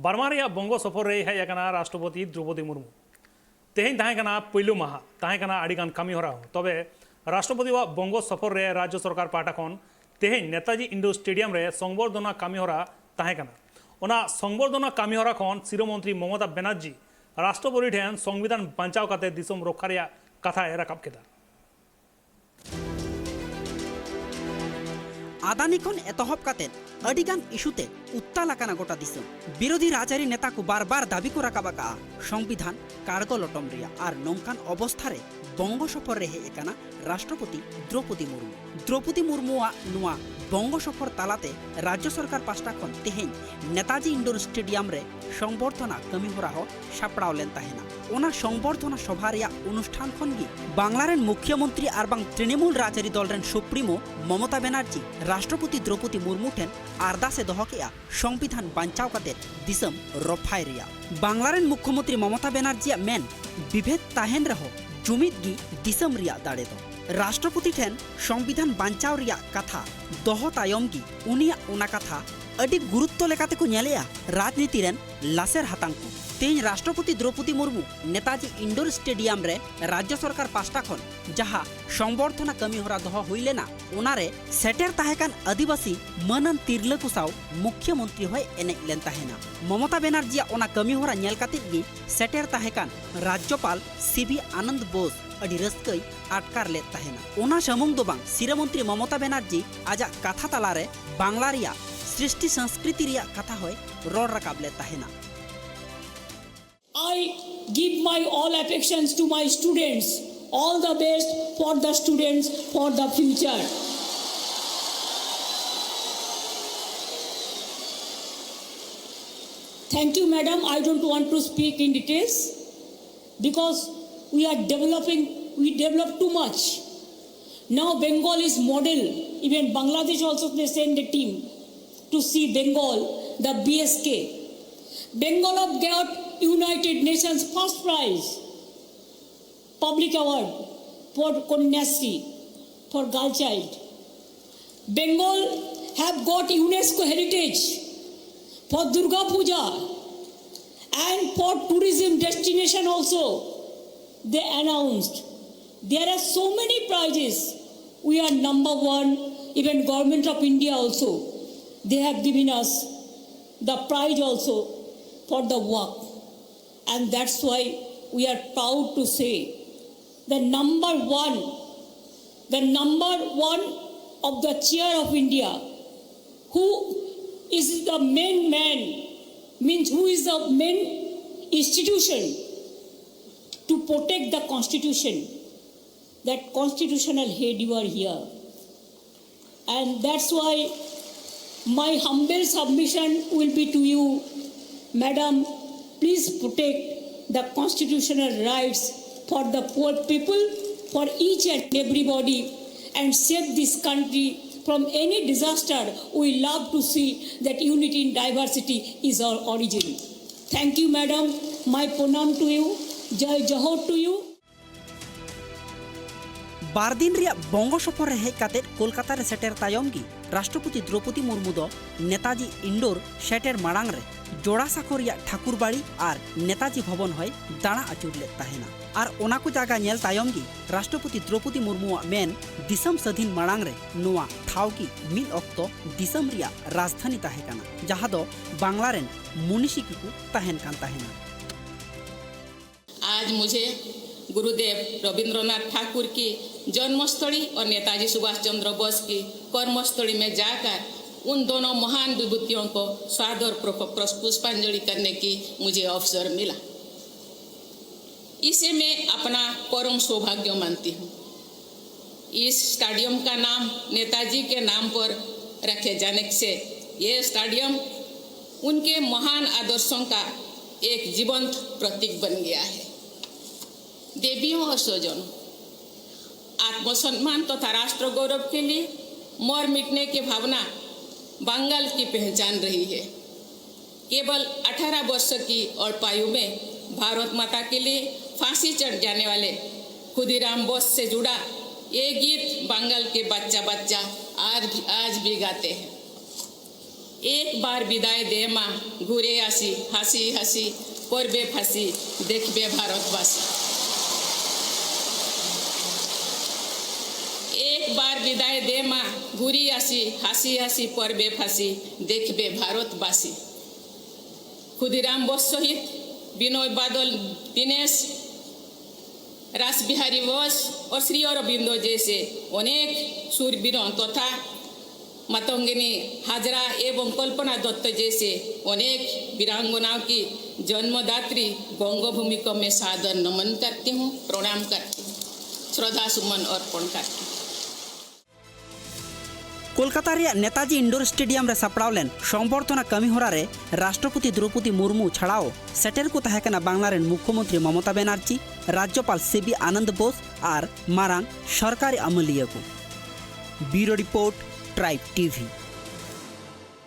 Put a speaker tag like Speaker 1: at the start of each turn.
Speaker 1: Burma बंगो सफर रे हेजना राष्ट्रपति द्रौपदी मुर्मू तेहन तहना पैलू माहा तहना आड़ीगान कमी हरा तबे राष्ट्रपति बंगो सफर रे राज्य सरकार पाटा खन तेहन नेताजी इंडोर स्टेडियम रे संबर्धना कमी हरा तहना ओना संबर्धना कमी हरा खन शिरोमंत्री ममता बनर्जी राष्ट्रपति ठेन संविधान बचाव काते दिसम रक्षा रे कथा राकाब केदा
Speaker 2: आदानी खन एतहब काते अडिगान इशुते उत्तालाकाना गोटा दिसम विरोधी राजारी नेता को बार बार दाबी को राकाबाका संविधान कारगो लटम रिया आर नौकान अवस्था रे बंगो सफर रे हेकाना राष्ट्रपति द्रौपदी मुर्मू नुआ बंगो सफर तालाते राज्य सरकार पास्टा खन तेहेन नेताजी इंडोर स्टेडियम रे संबर्धना कमी होरा हो सापड़ाव लेन ताहेना ओना संबर्धना सभा रिया अनुष्ठान खन गी बांग्लारेन मुख्यमंत्री आर बांग तृणमूल राजारी दल रेन सुप्रीमो ममता बनर्जी राष्ट्रपति द्रौपदी मुर्मू ठेन आरदासे दहकेया संविधान बचाव काते दिसम रफाय रिया बांग्लारेन मुख्यमंत्री ममता बनर्जी मेन विभेद ताहेन रहो जुमिद गी दिसम रिया दाड़े दो राष्ट्रपति ठेन संविधान बचाव रिया कथा दह तायम गी उनिया ओना कथा अडी गुरुत्व लेकाते को नेलेया राजनीति रेन लासेर हातांग को तेज राष्ट्रपति द्रौपदी मुर्मू नेताजी इंडोर स्टेडियम रे राज्य सरकार पास्टा खन जहाँ संबर्धना कमी होरा दह हुईलेना ओनारे सेटेर ताहेकान आदिवासी मनन तिरला को साव मुख्यमंत्री होय एने लेन ताहेना ममता बनर्जी ओना कमी होरा नेल कातित गी सेटेर ताहेकान राज्यपाल सीबी आनंद बोस अडी रस्कई आटकार ले ताहेना ओना समूंग दो बांग शिरोमंत्री ममता बनर्जी आजा कथा तालारे बांग्ला रिया सृष्टि संस्कृति रिया कथा होय रोड रकाब ले ताहेना
Speaker 3: I give my all affections to my students. All the best for the students for the future. Thank you, madam. I don't want to speak in details because we develop too much. Now Bengal is model. Even Bangladesh also they send a team to see Bengal, the BSK. Bengal of got United Nations first prize public award for Konyasri for girl child. Bengal have got UNESCO heritage for Durga Puja and for tourism destination also they announced. There are so many prizes. We are number one. Even government of India also they have given us the prize also for the work. And that's why we are proud to say the number one of the chair of India, who is the main man, means who is the main institution to protect the constitution, that constitutional head you are here. And that's why my humble submission will be to you, madam. Please protect the constitutional rights for the poor people, for each and everybody, and save this country from any disaster. We love to see that unity in diversity is our origin. Thank you, madam. My pranam to you. Jai Johor to you.
Speaker 2: बारदिन रिया बंगो सफर रे hedge काते कोलकाता रे सेटेर तायम गी राष्ट्रपति द्रौपदी मुर्मू दो Netaji indoor सेटेर माड़ांग रे जोड़ा साखोरिया ठाकुरबाड़ी और नेताजी भवन होय दाणा आचुर ले ताहेना और ओना को जागा नेल तायम गी राष्ट्रपति द्रौपदी मुर्मू मेन दिसम स्वाधीन माड़ांग रे नोआ ठाव की मिल अक्तो दिसम रिया राजधानी ताहेकाना जहाँ दो बांग्ला रेन मुनिशी की को ताहेन कान ताहेना
Speaker 4: आज मुझे गुरुदेव रविंद्रनाथ ठाकुर की जन्मस्थली और नेताजी सुभाष चंद्र बोस की कर्मस्थली में जाकर उन दोनों महान विभूतियों को सादर पुष्पांजलि करने की मुझे अवसर मिला। इसे मैं अपना परम सौभाग्य मानती हूँ। इस स्टेडियम का नाम नेताजी के नाम पर रखे जाने से ये स्टेडियम उनके महान आदर्शों का एक जीवंत प्रतीक बन गया है। देवियों और स्वजनों, आत्मसम्मान तथा राष्ट्र गौरव के लिए मर मिटने की भावना बंगाल की पहचान रही है। केवल 18 वर्ष की अल्पायु में भारत माता के लिए फांसी चढ़ जाने वाले खुदीराम बोस से जुड़ा ये गीत बंगाल के बच्चा आज भी गाते हैं। एक बार विदाय दे माँ घुरे आसी हासी हासी पड़बे फांसी देखबे भारतवासी। एक बार विदाय दे माँ घुरी आसी हासी हासी पड़बे फांसी देखबे भारतवासी। खुदीराम बोस सहित विनय बादल दिनेश रासबिहारी बोस और श्री अरबिंदो जैसे अनेक शूरवीरों तथा मातंगिनी हाजरा एवं कल्पना दत्त जैसे अनेक वीरांगनाओं की जन्मदात्री बंगभूमि को मैं सादर नमन करती हूँ, प्रणाम करती हूँ, श्रद्धा सुमन अर्पण करती हूँ।
Speaker 2: कोलकाता रे नेताजी इंडोर स्टेडियम रे सापड़ावलेन संबर्धना कमीहोरा रे राष्ट्रपति द्रौपदी मुर्मू छाड़ाओ सेटेल को तहकना बांग्ला रेन मुख्यमंत्री ममता बनर्जी, राज्यपाल सीबी आनंद बोस और मारांग सरकारी अमलिया को। Bureau report tribe TV.